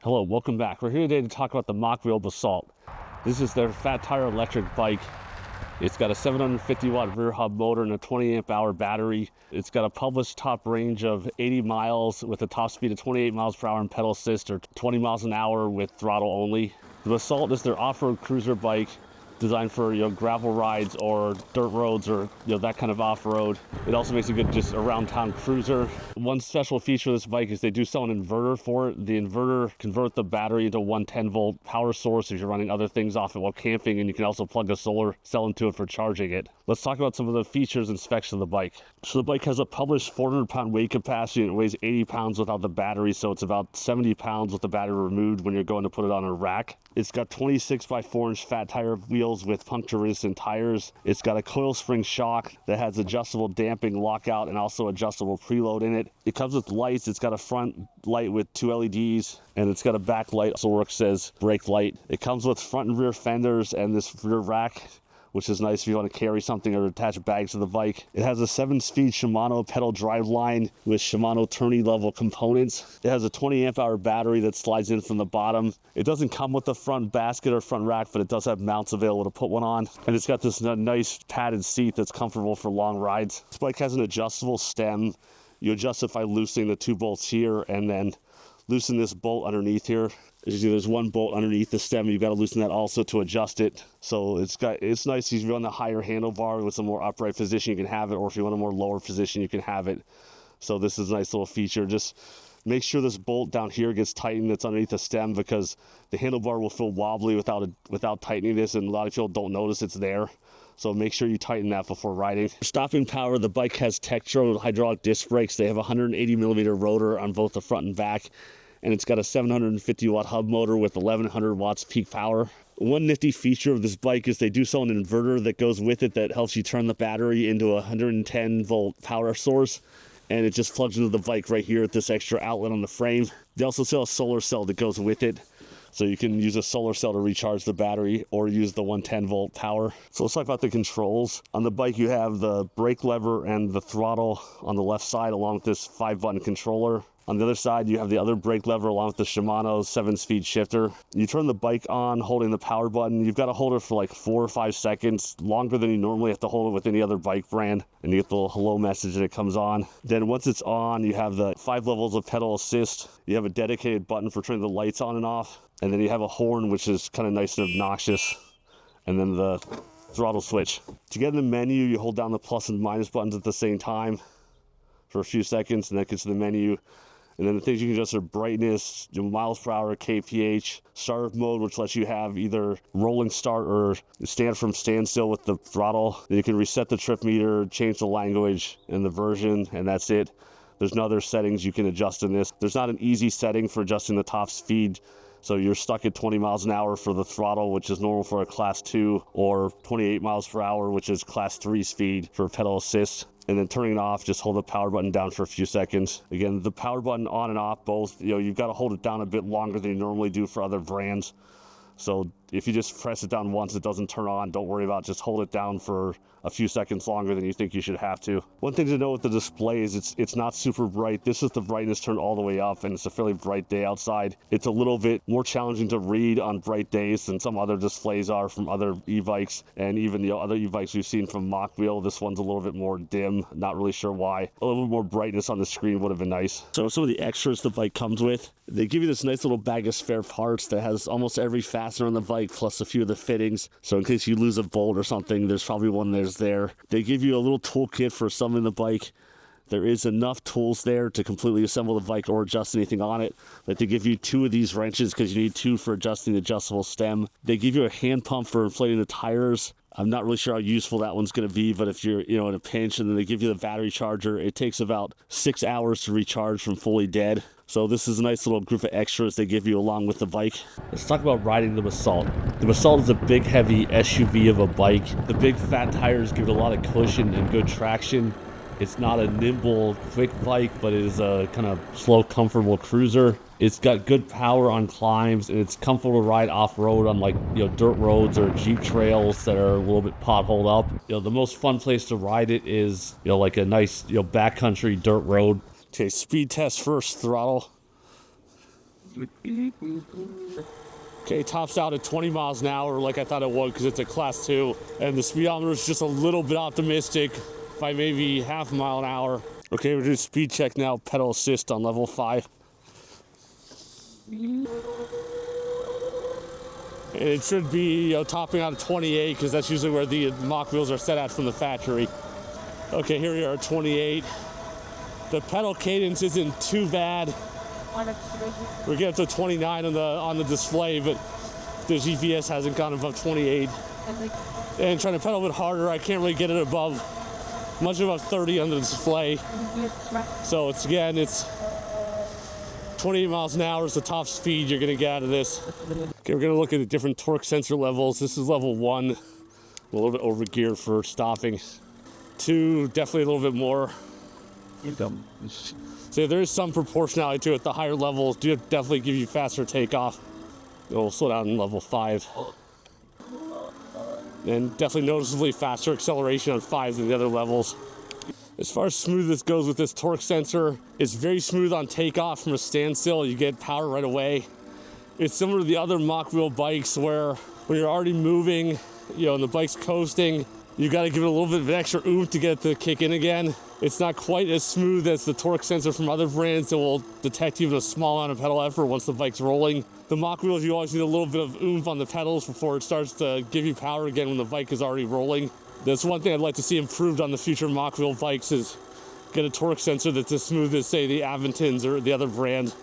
Hello, welcome back. We're here today to talk about the Mokwheel Basalt. This is their fat tire electric bike. It's got a 750 watt rear hub motor and a 20 amp hour battery. It's got a published top range of 80 miles with a top speed of 28 miles per hour and pedal assist, or 20 miles an hour with throttle only. The Basalt is their off-road cruiser bike designed for gravel rides or dirt roads or that kind of off-road. It also makes a good just around town cruiser. One special feature of this bike is they do sell an inverter for it. The inverter converts the battery into a 110 volt power source if you're running other things off it while camping, and you can also plug a solar cell into it for charging it. Let's talk about some of the features and specs of the bike. So the bike has a published 400 pound weight capacity and it weighs 80 pounds without the battery, so it's about 70 pounds with the battery removed when you're going to put it on a rack. It's got 26 by 4 inch fat tire wheels with puncture resistant tires. It's got a coil spring shock that has adjustable damping, lockout, and also adjustable preload in it. It comes with lights. It's got a front light with 2 LEDs, and it's got a back light also works says brake light. It comes with front and rear fenders and this rear rack, which is nice if you want to carry something or attach bags to the bike. It has a 7-speed Shimano pedal drive line with Shimano tourney level components. It has a 20 amp hour battery that slides in from the bottom. It doesn't come with a front basket or front rack, but it does have mounts available to put one on. And it's got this nice padded seat that's comfortable for long rides. This bike has an adjustable stem. You adjust it by loosening the 2 bolts here and then loosen this bolt underneath here. There's one bolt underneath the stem. You've got to loosen that also to adjust it. So it's nice if you're on the higher handlebar with a more upright position, you can have it, or if you want a more lower position, you can have it. So this is a nice little feature. Just make sure this bolt down here gets tightened that's underneath the stem, because the handlebar will feel wobbly without tightening this, and a lot of people don't notice it's there. So make sure you tighten that before riding. For stopping power, the bike has Tektro hydraulic disc brakes. They have a 180 millimeter rotor on both the front and back, and it's got a 750 watt hub motor with 1100 watts peak power. One nifty feature of this bike is they do sell an inverter that goes with it that helps you turn the battery into a 110 volt power source, and it just plugs into the bike right here at this extra outlet on the frame. They also sell a solar cell that goes with it, so you can use a solar cell to recharge the battery or use the 110 volt power. So let's talk about the controls. On the bike you have the brake lever and the throttle on the left side along with this 5-button controller. On the other side, you have the other brake lever along with the Shimano 7-speed shifter. You turn the bike on holding the power button. You've got to hold it for like 4 or 5 seconds, longer than you normally have to hold it with any other bike brand. And you get the little hello message and it comes on. Then once it's on, you have the 5 levels of pedal assist. You have a dedicated button for turning the lights on and off. And then you have a horn, which is kind of nice and obnoxious. And then the throttle switch. To get in the menu, you hold down the plus and minus buttons at the same time for a few seconds, and that gets to the menu. And then the things you can adjust are brightness, miles per hour, kph, startup mode, which lets you have either rolling start or stand from standstill with the throttle. Then you can reset the trip meter, change the language and the version, and that's it. There's no other settings you can adjust in this. There's not an easy setting for adjusting the top speed. So you're stuck at 20 miles an hour for the throttle, which is normal for a class 2, or 28 miles per hour, which is class 3 speed for pedal assist. And then turning it off, just hold the power button down for a few seconds. Again, the power button on and off both, you've got to hold it down a bit longer than you normally do for other brands. So if you just press it down once, it doesn't turn on, don't worry about it. Just hold it down for a few seconds longer than you think you should have to. One thing to know with the display is it's not super bright. This is the brightness turned all the way up, and it's a fairly bright day outside. It's a little bit more challenging to read on bright days than some other displays are from other e-bikes, and even the other e-bikes we've seen from Mokwheel. This one's a little bit more dim, not really sure why. A little bit more brightness on the screen would have been nice. So some of the extras the bike comes with, they give you this nice little bag of spare parts that has almost every fastener on the bike, plus a few of the fittings. So in case you lose a bolt or something, there's probably one there. They give you a little toolkit for assembling the bike. There is enough tools there to completely assemble the bike or adjust anything on it. Like they give you 2 of these wrenches because you need 2 for adjusting the adjustable stem. They give you a hand pump for inflating the tires. I'm not really sure how useful that one's going to be, but if you're, in a pinch, and then they give you the battery charger, it takes about 6 hours to recharge from fully dead. So this is a nice little group of extras they give you along with the bike. Let's talk about riding the Basalt. The Basalt is a big, heavy SUV of a bike. The big fat tires give it a lot of cushion and good traction. It's not a nimble, quick bike, but it is a kind of slow, comfortable cruiser. It's got good power on climbs, and it's comfortable to ride off-road on dirt roads or Jeep trails that are a little bit potholed up. The most fun place to ride it is like a nice backcountry dirt road. Okay, speed test first, throttle. Okay, tops out at 20 miles an hour like I thought it would because it's a class 2. And the speedometer is just a little bit optimistic by maybe half a mile an hour. Okay, we're doing speed check now, pedal assist on level 5. And it should be topping out at 28 because that's usually where the mock wheels are set at from the factory. Okay, here we are at 28. The pedal cadence isn't too bad. We're getting up to 29 on the display, but the GPS hasn't gone above 28. And trying to pedal a bit harder, I can't really get it much above 30 on the display. So it's 28 miles an hour is the top speed you're gonna get out of this. Okay, we're gonna look at the different torque sensor levels. This is level 1, a little bit over geared for stopping. 2, definitely a little bit more. So there is some proportionality to it. The higher levels do definitely give you faster takeoff. It'll slow down in level 5. And definitely noticeably faster acceleration on 5 than the other levels. As far as smoothness goes with this torque sensor, it's very smooth on takeoff from a standstill. You get power right away. It's similar to the other mock wheel bikes where when you're already moving, and the bike's coasting, you got to give it a little bit of extra oomph to get it to kick in again. It's not quite as smooth as the torque sensor from other brands that will detect even a small amount of pedal effort once the bike's rolling. The mock wheels, you always need a little bit of oomph on the pedals before it starts to give you power again when the bike is already rolling. That's one thing I'd like to see improved on the future mock wheel bikes is get a torque sensor that's as smooth as, say, the Aventins or the other brand.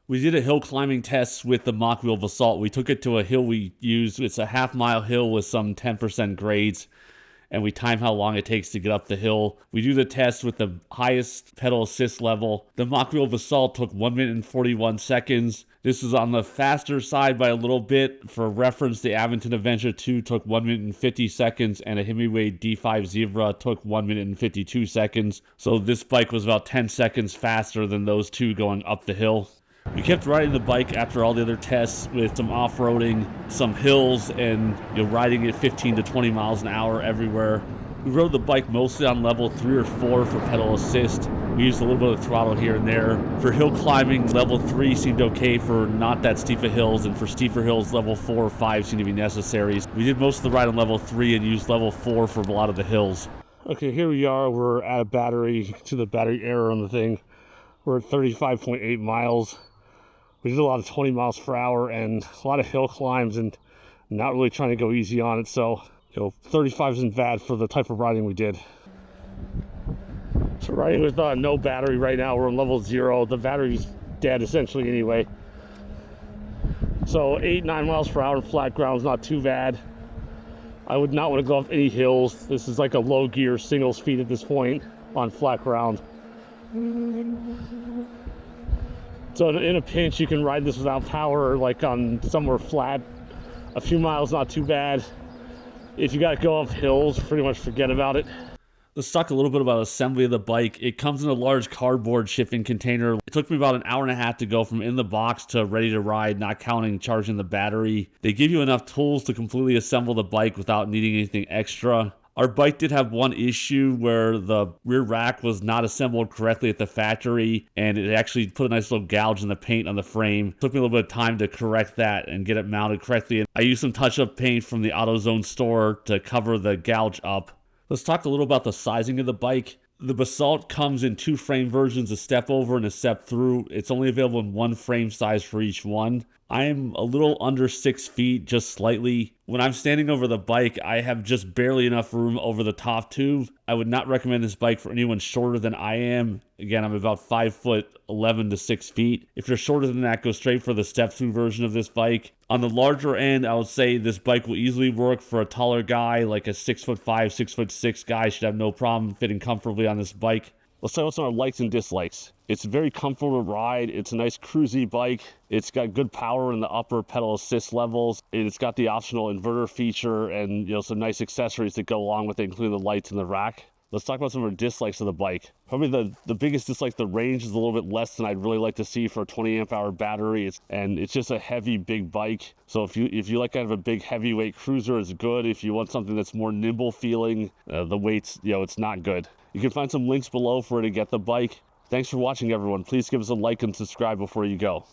We did a hill climbing test with the Mokwheel Basalt. We took it to a hill we used. It's a half-mile hill with some 10% grades. And we time how long it takes to get up the hill. We do the test with the highest pedal assist level. The Mokwheel Basalt took 1 minute and 41 seconds. This is on the faster side by a little bit. For reference, the Aventon Adventure 2 took 1 minute and 50 seconds, and a Hemingway D5 Zebra took 1 minute and 52 seconds. So this bike was about 10 seconds faster than those two going up the hill. We kept riding the bike after all the other tests with some off-roading, some hills, and riding at 15 to 20 miles an hour everywhere. We rode the bike mostly on level 3 or 4 for pedal assist. We used a little bit of throttle here and there. For hill climbing, level 3 seemed okay for not that steep of hills, and for steeper hills, level 4 or 5 seemed to be necessary. We did most of the ride on level 3 and used level 4 for a lot of the hills. Okay, here we are. We're at a battery, to the battery error on the thing. We're at 35.8 miles. We did a lot of 20 miles per hour and a lot of hill climbs and not really trying to go easy on it. So, 35 isn't bad for the type of riding we did. So riding with no battery right now, we're on level 0. The battery's dead essentially anyway. So 8-9 miles per hour in flat ground is not too bad. I would not want to go up any hills. This is like a low gear single speed at this point on flat ground. So in a pinch, you can ride this without power, like on somewhere flat. A few miles, not too bad. If you got to go up hills, pretty much forget about it. Let's talk a little bit about assembly of the bike. It comes in a large cardboard shipping container. It took me about an hour and a half to go from in the box to ready to ride, not counting charging the battery. They give you enough tools to completely assemble the bike without needing anything extra. Our bike did have one issue where the rear rack was not assembled correctly at the factory, and it actually put a nice little gouge in the paint on the frame. It took me a little bit of time to correct that and get it mounted correctly. I used some touch-up paint from the AutoZone store to cover the gouge up. Let's talk a little about the sizing of the bike. The Basalt comes in 2 frame versions, a step over and a step through. It's only available in 1 frame size for each one. I'm a little under 6 feet, just slightly. When I'm standing over the bike, I have just barely enough room over the top tube. I would not recommend this bike for anyone shorter than I am. Again, I'm about 5'11" to 6 feet. If you're shorter than that, go straight for the step-through version of this bike. On the larger end, I would say this bike will easily work for a taller guy, like a 6'5", 6'6" guy should have no problem fitting comfortably on this bike. Let's talk about some of our likes and dislikes. It's very comfortable to ride. It's a nice cruisy bike. It's got good power in the upper pedal assist levels. It's got the optional inverter feature and some nice accessories that go along with it, including the lights and the rack. Let's talk about some of our dislikes of the bike. Probably the biggest dislike, the range is a little bit less than I'd really like to see for a 20 amp hour battery. It's just a heavy, big bike. So if you like kind of a big heavyweight cruiser, it's good. If you want something that's more nimble feeling, the weight's, it's not good. You can find some links below for where to get the bike. Thanks for watching, everyone. Please give us a like and subscribe before you go.